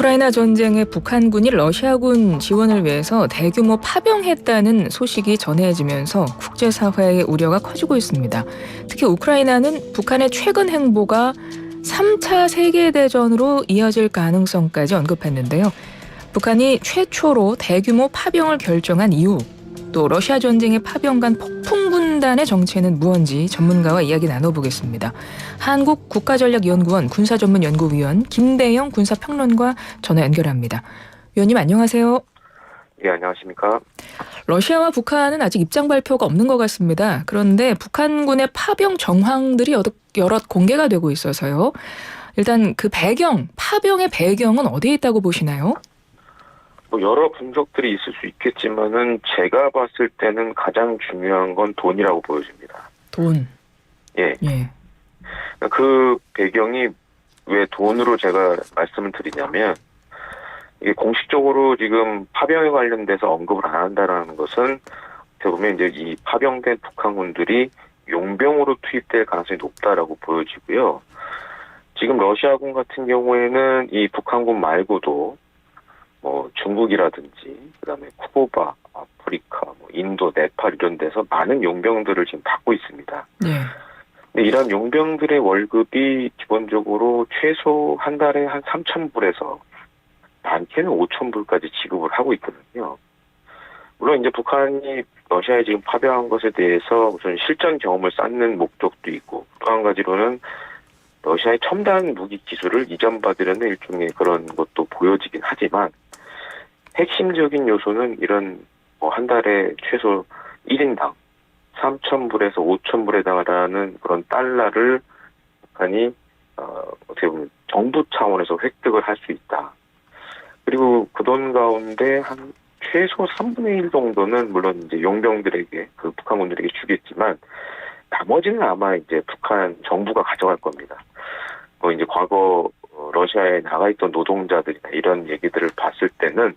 우크라이나 전쟁에 북한군이 러시아군 지원을 위해서 대규모 파병했다는 소식이 전해지면서 국제사회의 우려가 커지고 있습니다. 특히 우크라이나는 북한의 최근 행보가 3차 세계대전으로 이어질 가능성까지 언급했는데요. 북한이 최초로 대규모 파병을 결정한 이유, 또 러시아 전쟁의 파병 간 폭풍군단의 정체는 무언지 전문가와 이야기 나눠보겠습니다. 한국국가전략연구원 군사전문연구위원 김대영 군사평론가 전화 연결합니다. 위원님 안녕하세요. 예, 안녕하십니까. 러시아와 북한은 아직 입장 발표가 없는 것 같습니다. 그런데 북한군의 파병 정황들이 여럿 공개가 되고 있어서요. 일단 그 파병의 배경은 어디에 있다고 보시나요? 여러 분석들이 있을 수 있겠지만은 제가 봤을 때는 가장 중요한 건 돈이라고 보여집니다. 돈. 예. 그 배경이 왜 돈으로 제가 말씀을 드리냐면, 이게 공식적으로 지금 파병에 관련돼서 언급을 안 한다라는 것은 어떻게 보면 이제 이 파병된 북한군들이 용병으로 투입될 가능성이 높다라고 보여지고요. 지금 러시아군 같은 경우에는 이 북한군 말고도 중국이라든지 그다음에 쿠바, 아프리카, 인도, 네팔 이런 데서 많은 용병들을 지금 받고 있습니다. 네. 근데 이런 용병들의 월급이 기본적으로 최소 한 달에 한 3,000불에서 많게는 5,000불까지 지급을 하고 있거든요. 물론 이제 북한이 러시아에 지금 파병한 것에 대해서 무슨 실전 경험을 쌓는 목적도 있고, 또 한 가지로는 러시아의 첨단 무기 기술을 이전받으려는 일종의 그런 것도 보여지긴 하지만, 핵심적인 요소는 이런 한 달에 최소 1인당 3,000불에서 5,000불에 달하는 그런 달러를 북한이 어떻게 보면 정부 차원에서 획득을 할 수 있다. 그리고 그 돈 가운데 한 최소 3분의 1 정도는 물론 이제 용병들에게, 그 북한군들에게 주겠지만 나머지는 아마 이제 북한 정부가 가져갈 겁니다. 이제 과거 러시아에 나가 있던 노동자들이나 이런 얘기들을 봤을 때는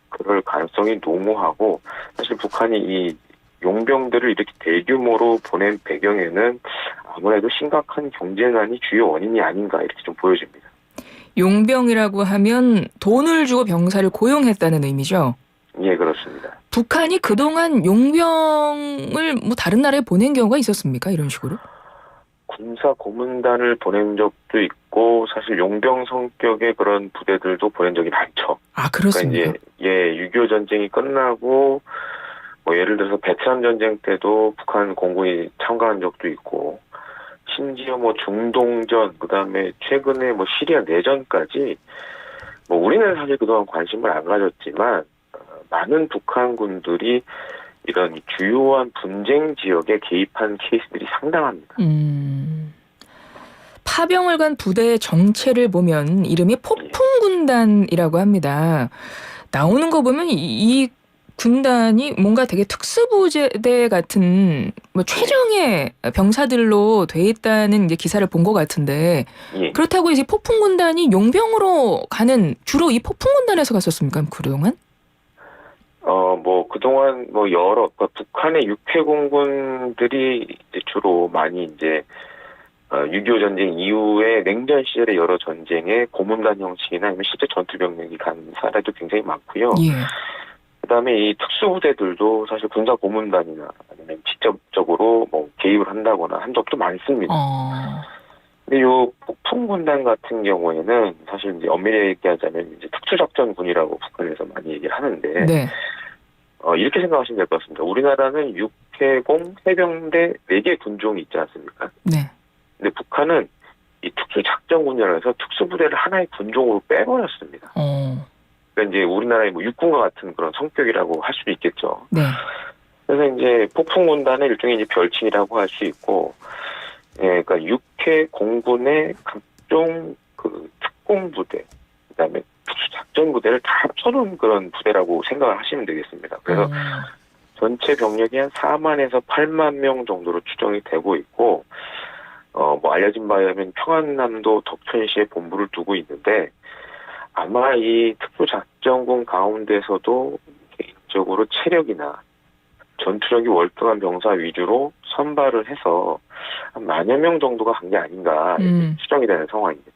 그럴 가능성이 농후하고, 사실 북한이 이 용병들을 이렇게 대규모로 보낸 배경에는 아무래도 심각한 경제난이 주요 원인이 아닌가 이렇게 좀 보여집니다. 용병이라고 하면 돈을 주고 병사를 고용했다는 의미죠? 예, 그렇습니다. 북한이 그동안 용병을 다른 나라에 보낸 경우가 있었습니까? 이런 식으로? 군사 고문단을 보낸 적도 있고, 사실 용병 성격의 그런 부대들도 보낸 적이 많죠. 아, 그렇습니까? 그러니까 이제 6.25 전쟁이 끝나고 예를 들어서 베트남 전쟁 때도 북한 공군이 참가한 적도 있고, 심지어 중동전, 그다음에 최근에 시리아 내전까지 우리는 사실 그동안 관심을 안 가졌지만 많은 북한군들이 이런 주요한 분쟁 지역에 개입한 케이스들이 상당합니다. 파병을 간 부대의 정체를 보면 이름이 폭풍군단이라고 합니다. 나오는 거 보면 이 군단이 뭔가 되게 특수부대 같은 최정예 병사들로 돼 있다는 이제 기사를 본 것 같은데, 예. 그렇다고 이제 폭풍군단이 용병으로 가는, 주로 이 폭풍군단에서 갔었습니까? 그동안? 그동안 북한의 육해공군들이 이제 주로 많이 이제 6.25 전쟁 이후에 냉전 시절의 여러 전쟁에 고문단 형식이나 아니면 실제 전투병력이 간 사례도 굉장히 많고요. 예. 그다음에 이 특수부대들도 사실 군사 고문단이나 아니면 직접적으로 개입을 한다거나 한 적도 많습니다. 근데 요 폭풍군단 같은 경우에는 사실 이제 엄밀히 얘기하자면 이제 특수작전군이라고 북한에서 많이 얘기를 하는데, 네. 이렇게 생각하시면 될 것 같습니다. 우리나라는 육해공 해병대 4개 군종이 있지 않습니까? 네. 근데 북한은 이 특수작전군이라고 해서 특수부대를 하나의 군종으로 빼버렸습니다. 그러니까 이제 우리나라의 육군과 같은 그런 성격이라고 할 수도 있겠죠. 네. 그래서 이제 폭풍군단의 일종의 이제 별칭이라고 할 수 있고, 그러니까 육해 공군의 각종 그 특공부대, 그다음에 특수작전부대를 다 합쳐놓은 그런 부대라고 생각을 하시면 되겠습니다. 그래서 전체 병력이 한 4만에서 8만 명 정도로 추정이 되고 있고, 알려진 바에 의하면 평안남도 덕천시에 본부를 두고 있는데, 아마 이 특수작전군 가운데서도 개인적으로 체력이나 전투력이 월등한 병사 위주로 선발을 해서 한 10,000명 정도가 간 게 아닌가 추정이 되는 상황입니다.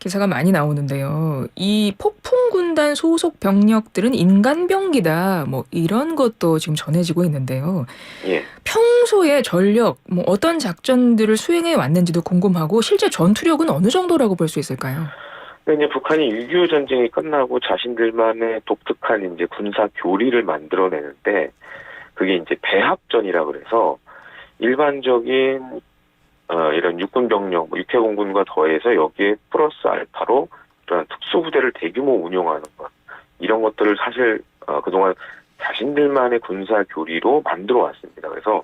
기사가 많이 나오는데요. 이 폭풍군단 소속 병력들은 인간병기다. 뭐 이런 것도 지금 전해지고 있는데요. 예. 평소에 전력, 뭐 어떤 작전들을 수행해 왔는지도 궁금하고 실제 전투력은 어느 정도라고 볼 수 있을까요? 그러니까 이제 북한이 6.25 전쟁이 끝나고 자신들만의 독특한 이제 군사 교리를 만들어내는데 그게 이제 배합전이라 그래서 일반적인 이런 육군 병력, 뭐 육해공군과 더해서 여기에 플러스 알파로 이런 특수부대를 대규모 운용하는 것 이런 것들을 사실 그동안 자신들만의 군사 교리로 만들어 왔습니다. 그래서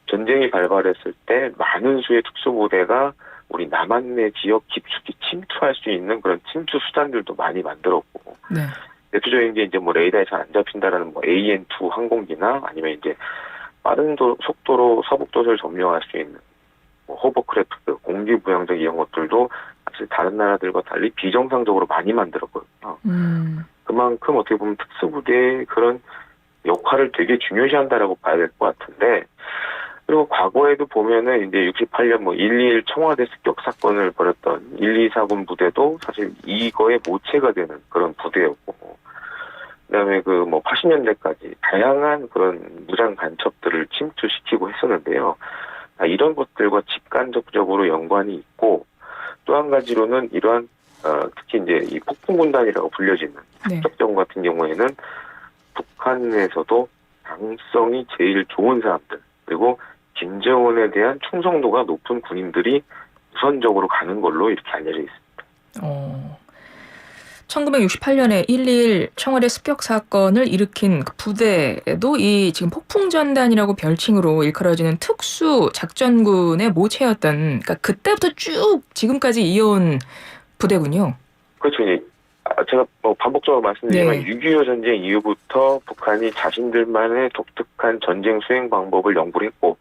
전쟁이 발발했을 때 많은 수의 특수부대가 우리 남한내 지역 깊숙이 침투할 수 있는 그런 침투 수단들도 많이 만들었고 네. 대표적인 게 이제 뭐 레이더에 잘 안 잡힌다라는 뭐 AN2 항공기나 아니면 이제 빠른 속도로 서북도시를 점령할 수 있는 뭐 호버크래프트, 공기부양적 이런 것들도 사실 다른 나라들과 달리 비정상적으로 많이 만들었거든요. 그만큼 어떻게 보면 특수부대의 그런 역할을 되게 중요시한다라고 봐야 될 것 같은데, 그리고 과거에도 보면은 이제 68년 뭐 121 청와대 습격 사건을 벌였던 124군 부대도 사실 이거의 모체가 되는 그런 부대였고, 그다음에 그 뭐 80년대까지 다양한 그런 무장 간첩들을 침투시키고 했었는데요. 이런 것들과 직간접적으로 연관이 있고, 또 한 가지로는 이러한 특히 이제 이 폭풍군단이라고 불려지는 특정 같은 경우에는 북한에서도 당성이 제일 좋은 사람들, 그리고 김정은에 대한 충성도가 높은 군인들이 우선적으로 가는 걸로 이렇게 알려져 있습니다. 1968년에 121 청와대 습격 사건을 일으킨 그 부대에도 이 지금 폭풍전단이라고 별칭으로 일컬어지는 특수 작전군의 모체였던, 그러니까 그때부터 쭉 지금까지 이어온 부대군요. 그렇죠. 제가 뭐 반복적으로 말씀드리지만 네. 6.25 전쟁 이후부터 북한이 자신들만의 독특한 전쟁 수행 방법을 연구를 했고,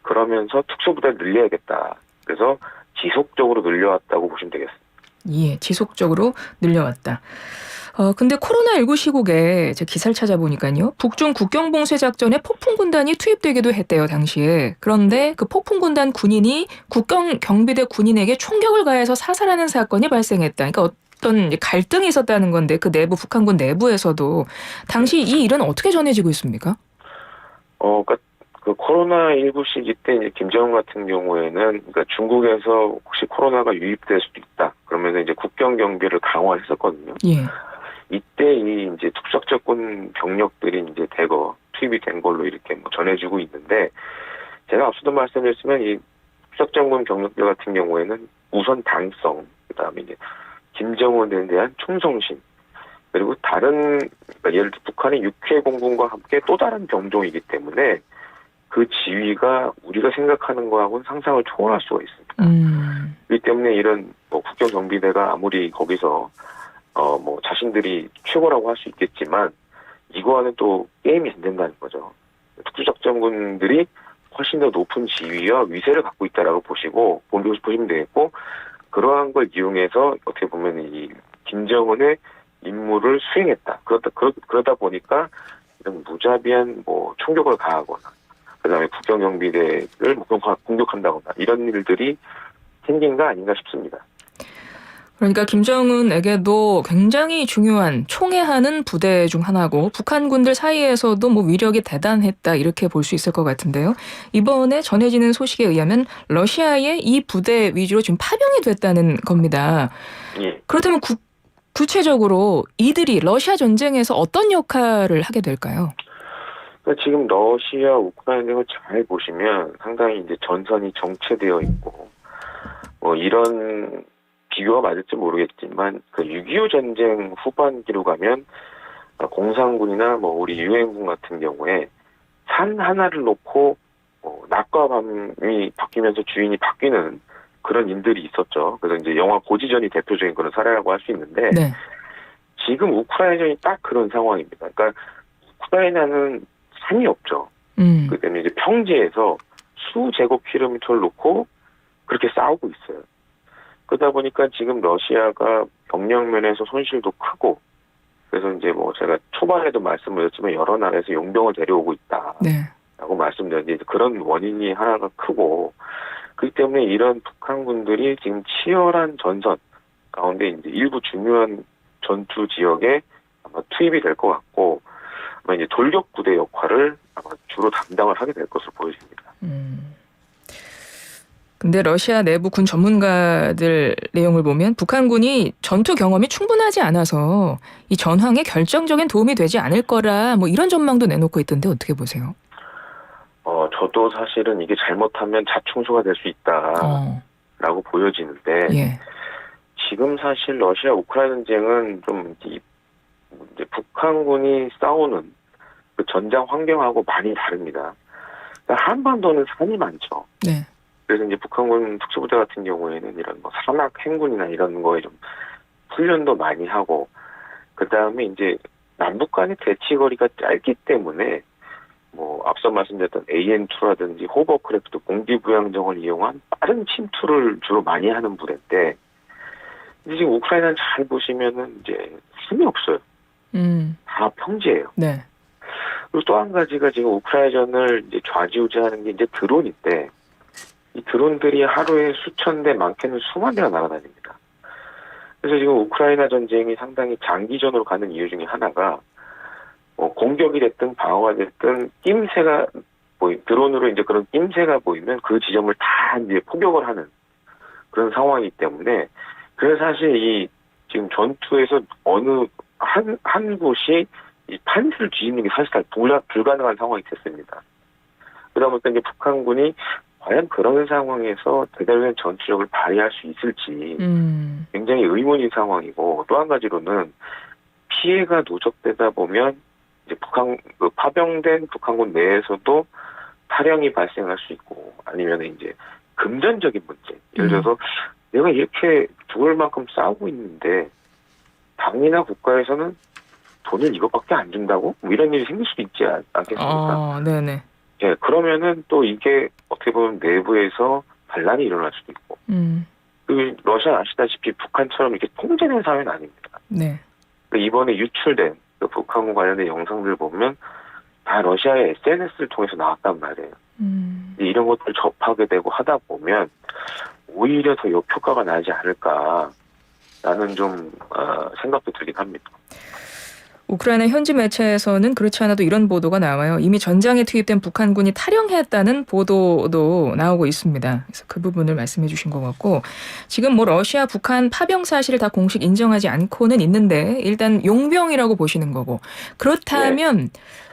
그러면서 특수부대를 늘려야겠다. 그래서 지속적으로 늘려왔다고 보시면 되겠습니다. 예, 지속적으로 늘려왔다. 근데 코로나19 시국에 제가 기사를 찾아보니까요. 북중 국경봉쇄 작전에 폭풍군단이 투입되기도 했대요, 당시에. 그런데 그 폭풍군단 군인이 국경경비대 군인에게 총격을 가해서 사살하는 사건이 발생했다. 그러니까 어떤 갈등이 있었다는 건데 그 내부, 북한군 내부에서도 당시 이 일은 어떻게 전해지고 있습니까? 그러니까 그 코로나19 시기 때 이제 김정은 같은 경우에는 그러니까 중국에서 혹시 코로나가 유입될 수도 있다. 그러면서 이제 국경 경비를 강화했었거든요. 예. 이때 이 이제 특수작전 병력들이 이제 대거 투입이 된 걸로 이렇게 뭐 전해지고 있는데, 제가 앞서도 말씀드렸지만 이 특수작전군 병력들 같은 경우에는 우선 당성, 그다음에 이제 김정은에 대한 충성심, 그리고 다른, 그러니까 예를 들어 북한의 육해공군과 함께 또 다른 병종이기 때문에 그 지위가 우리가 생각하는 거하고는 상상을 초월할 수가 있습니다. 그렇기 때문에 이런 뭐 국경 경비대가 아무리 거기서 뭐 자신들이 최고라고 할 수 있겠지만 이거와는 또 게임이 안 된다는 거죠. 특수작전군들이 훨씬 더 높은 지위와 위세를 갖고 있다라고 보시면 되겠고, 그러한 걸 이용해서 어떻게 보면 이 김정은의 임무를 수행했다. 그러다 보니까 이런 무자비한 뭐 총격을 가하거나, 그다음에 국경경비대를 공격한다거나 이런 일들이 생긴 거 아닌가 싶습니다. 그러니까 김정은에게도 굉장히 중요한 총애하는 부대 중 하나고 북한군들 사이에서도 뭐 위력이 대단했다 이렇게 볼 수 있을 것 같은데요. 이번에 전해지는 소식에 의하면 러시아의 이 부대 위주로 지금 파병이 됐다는 겁니다. 예. 그렇다면 구체적으로 이들이 러시아 전쟁에서 어떤 역할을 하게 될까요? 그러니까 지금 러시아, 우크라이나를 잘 보시면 상당히 이제 전선이 정체되어 있고, 뭐 이런 비교가 맞을지 모르겠지만 그 6.25 전쟁 후반기로 가면 공산군이나 뭐 우리 유엔군 같은 경우에 산 하나를 놓고 낮과 밤이 바뀌면서 주인이 바뀌는 그런 일들이 있었죠. 그래서 이제 영화 고지전이 대표적인 그런 사례라고 할 수 있는데, 네. 지금 우크라이나전이 딱 그런 상황입니다. 그러니까 우크라이나는 산이 없죠. 그 때문에 이제 평지에서 수제곱킬로미터를 놓고 그렇게 싸우고 있어요. 그러다 보니까 지금 러시아가 병력면에서 손실도 크고, 그래서 이제 뭐 제가 초반에도 말씀드렸지만 여러 나라에서 용병을 데려오고 있다라고 네. 말씀드렸는데, 그런 원인이 하나가 크고, 그렇기 때문에 이런 북한군들이 지금 치열한 전선, 가운데 이제 일부 중요한 전투 지역에 아마 투입이 될 것 같고, 아마 이제 돌격 부대 역할을 아마 주로 담당을 하게 될 것으로 보여집니다. 근데 러시아 내부 군 전문가들 내용을 보면 북한군이 전투 경험이 충분하지 않아서 이 전황에 결정적인 도움이 되지 않을 거라 뭐 이런 전망도 내놓고 있던데 어떻게 보세요? 저도 사실은 이게 잘못하면 자충수가 될 수 있다라고 보여지는데, 예. 지금 지금 사실 러시아 우크라이나 전쟁은 좀 이제 북한군이 싸우는 그 전장 환경하고 많이 다릅니다. 그러니까 한반도는 산이 많죠. 네. 그래서 이제 북한군 특수부대 같은 경우에는 이런 뭐 산악 행군이나 이런 거에 좀 훈련도 많이 하고, 그 다음에 이제 남북 간의 대치거리가 짧기 때문에 뭐 앞서 말씀드렸던 AN2라든지 호버크래프트 공기부양정을 이용한 빠른 침투를 주로 많이 하는 부대인데, 근데 지금 우크라이나는 잘 보시면은 이제 힘이 없어요. 다 평지예요. 네. 그리고 또 한 가지가 지금 우크라이나전을 이제 좌지우지하는 게 이제 드론인데, 이 드론들이 하루에 수천 대, 많게는 수만 대가 날아다닙니다. 그래서 지금 우크라이나 전쟁이 상당히 장기전으로 가는 이유 중에 하나가, 공격이 됐든 방어가 됐든 드론으로 이제 그런 낌새가 보이면 그 지점을 다 이제 포격을 하는 그런 상황이기 때문에, 그래서 사실 이 지금 전투에서 어느 한 곳이 이 판세를 뒤집는 게 사실 다 불가능한 상황이 됐습니다. 그러다 보니까 이제 북한군이 과연 그런 상황에서 제대로 된 전투력을 발휘할 수 있을지 굉장히 의문인 상황이고, 또 한 가지로는 피해가 누적되다 보면 이제 파병된 북한군 내에서도 탈영이 발생할 수 있고, 아니면 이제 금전적인 문제. 예를 들어서 내가 이렇게 죽을 만큼 싸우고 있는데 당이나 국가에서는 돈을 이것밖에 안 준다고? 뭐 이런 일이 생길 수도 있지 않겠습니까? 네네. 예, 그러면은 또 이게 어떻게 보면 내부에서 반란이 일어날 수도 있고. 그 러시아 아시다시피 북한처럼 이렇게 통제된 사회는 아닙니다. 네. 이번에 유출된 그 북한과 관련된 영상들 보면 다 러시아의 SNS를 통해서 나왔단 말이에요. 이런 것들을 접하게 되고 하다 보면 오히려 더 역효과가 나지 않을까라는 좀 생각도 들긴 합니다. 우크라이나 현지 매체에서는 그렇지 않아도 이런 보도가 나와요. 이미 전장에 투입된 북한군이 탈영했다는 보도도 나오고 있습니다. 그래서 그 부분을 말씀해 주신 것 같고, 지금 뭐 러시아, 북한 파병 사실을 다 공식 인정하지 않고는 있는데 일단 용병이라고 보시는 거고, 그렇다면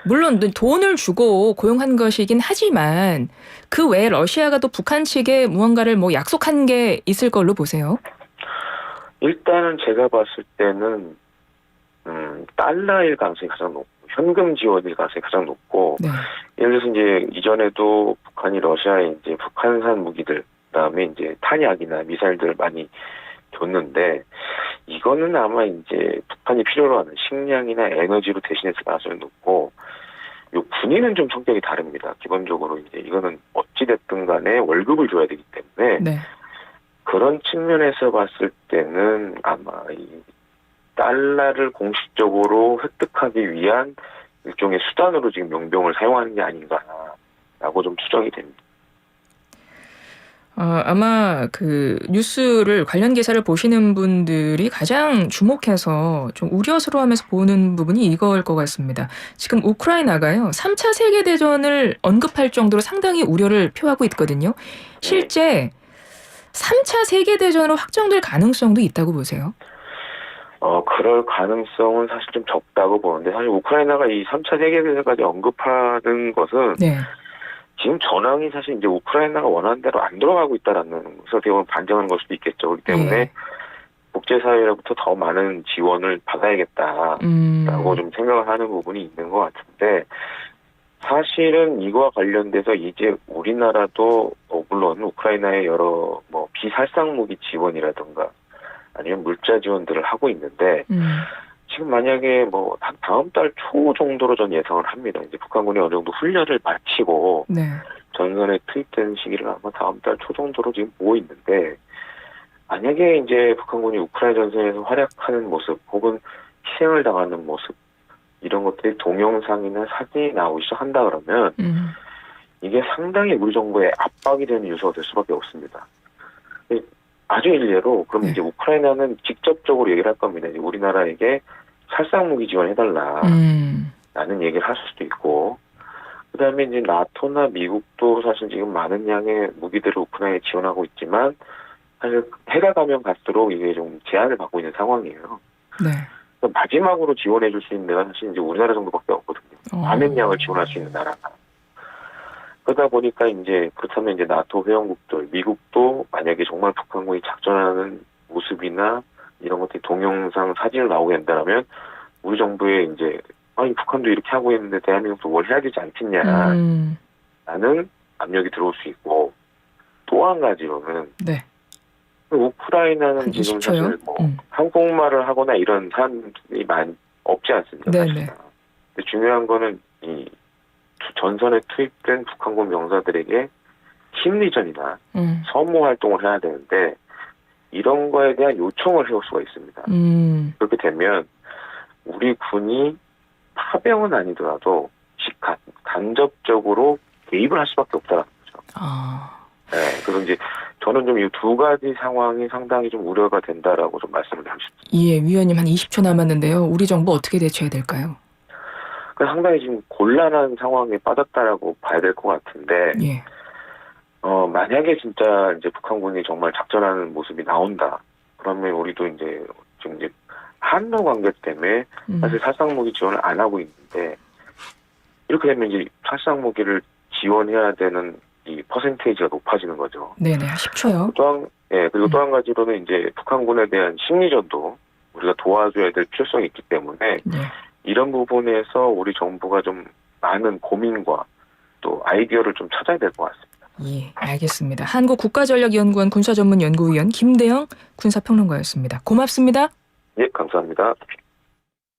물론 돈을 주고 고용한 것이긴 하지만 그 외에 러시아가 또 북한 측에 무언가를 뭐 약속한 게 있을 걸로 보세요? 일단은 제가 봤을 때는 달러일 가능성이 가장 높고, 현금 지원일 가능성이 가장 높고, 네. 예를 들어서 이제 이전에도 북한이 러시아에 이제 북한산 무기들, 그다음에 이제 탄약이나 미사일들을 많이 줬는데, 이거는 아마 이제 북한이 필요로 하는 식량이나 에너지로 대신했을 가능성이 높고, 요 군인은 좀 성격이 다릅니다. 기본적으로 이제 이거는 어찌됐든 간에 월급을 줘야 되기 때문에, 네. 그런 측면에서 봤을 때는 아마 이 달러를 공식적으로 획득하기 위한 일종의 수단으로 지금 용병을 사용하는 게 아닌가라고 좀 추정이 됩니다. 아마 그 뉴스를 관련 기사를 보시는 분들이 가장 주목해서 좀 우려스러워하면서 보는 부분이 이거일 것 같습니다. 지금 우크라이나가요, 3차 세계대전을 언급할 정도로 상당히 우려를 표하고 있거든요. 실제 3차 세계대전으로 확정될 가능성도 있다고 보세요? 그럴 가능성은 사실 좀 적다고 보는데, 사실 우크라이나가 이 3차 세계대전까지 언급하는 것은 지금 전황이 사실 이제 우크라이나가 원하는 대로 안 돌아가고 있다라는 것을 어떻게 보면 반증하는 걸 수도 있겠죠. 그렇기 때문에 국제사회로부터 더 많은 지원을 받아야겠다라고 좀 생각을 하는 부분이 있는 것 같은데, 사실은 이거와 관련돼서 이제 우리나라도 물론 우크라이나의 여러 뭐 비살상 무기 지원이라든가 아니면 물자 지원들을 하고 있는데, 지금 만약에 뭐 다음 달 초 정도로 전 예상을 합니다. 이제 북한군이 어느 정도 훈련을 마치고 전선에 투입되는 시기를 아마 다음 달 초 정도로 지금 보고 있는데, 만약에 이제 북한군이 우크라이나 전선에서 활약하는 모습 혹은 희생을 당하는 모습, 이런 것들이 동영상이나 사진이 나오기 시작한다 그러면 이게 상당히 우리 정부에 압박이 되는 요소가 될 수밖에 없습니다. 아주 일례로 그럼 네. 이제 우크라이나는 직접적으로 얘기를 할 겁니다. 이제 우리나라에게 살상 무기 지원해달라. 라는 얘기를 할 수도 있고, 그 다음에 이제 나토나 미국도 사실 지금 많은 양의 무기들을 우크라이나에 지원하고 있지만, 사실 해가 가면 갈수록 이게 좀 제한을 받고 있는 상황이에요. 네. 그래서 마지막으로 지원해 줄 수 있는 데가 사실 이제 우리나라 정도밖에 없거든요. 많은 양을 지원할 수 있는 나라가. 그러다 보니까 이제 그렇다면 이제 나토 회원국들, 미국도 만약에 정말 북한군이 작전하는 모습이나 이런 것들이 동영상 사진을 나오게 된다면 우리 정부에 이제 아니 북한도 이렇게 하고 있는데 대한민국도 뭘 해야 되지 않겠냐라는 압력이 들어올 수 있고, 또 한 가지로는 네. 우크라이나는 한 지금 20초요? 사실 뭐 한국말을 하거나 이런 사람들이 없지 않습니까? 네네. 사실은. 근데 중요한 거는 이 전선에 투입된 북한군 병사들에게 심리전이나 서무 활동을 해야 되는데 이런 거에 대한 요청을 해올 수가 있습니다. 그렇게 되면 우리 군이 파병은 아니더라도 간접적으로 개입을 할 수밖에 없다는 거죠. 네, 그래서 이제 저는 좀 이 두 가지 상황이 상당히 좀 우려가 된다라고 좀 말씀을 드리고 싶습니다. 예, 위원님 한 20초 남았는데요. 우리 정부 어떻게 대처해야 될까요? 상당히 지금 곤란한 상황에 빠졌다라고 봐야 될 것 같은데, 예. 만약에 진짜 이제 북한군이 정말 작전하는 모습이 나온다. 그러면 우리도 이제 지금 이제 한러 관계 때문에 사실 살상무기 지원을 안 하고 있는데, 이렇게 되면 이제 살상무기를 지원해야 되는 이 퍼센테이지가 높아지는 거죠. 네네, 10초요. 그리고 또 한 가지로는 이제 북한군에 대한 심리전도 우리가 도와줘야 될 필요성이 있기 때문에 이런 부분에서 우리 정부가 좀 많은 고민과 또 아이디어를 좀 찾아야 될 것 같습니다. 예, 알겠습니다. 한국국가전략연구원 군사전문연구위원 김대영 군사평론가였습니다. 고맙습니다. 예, 감사합니다.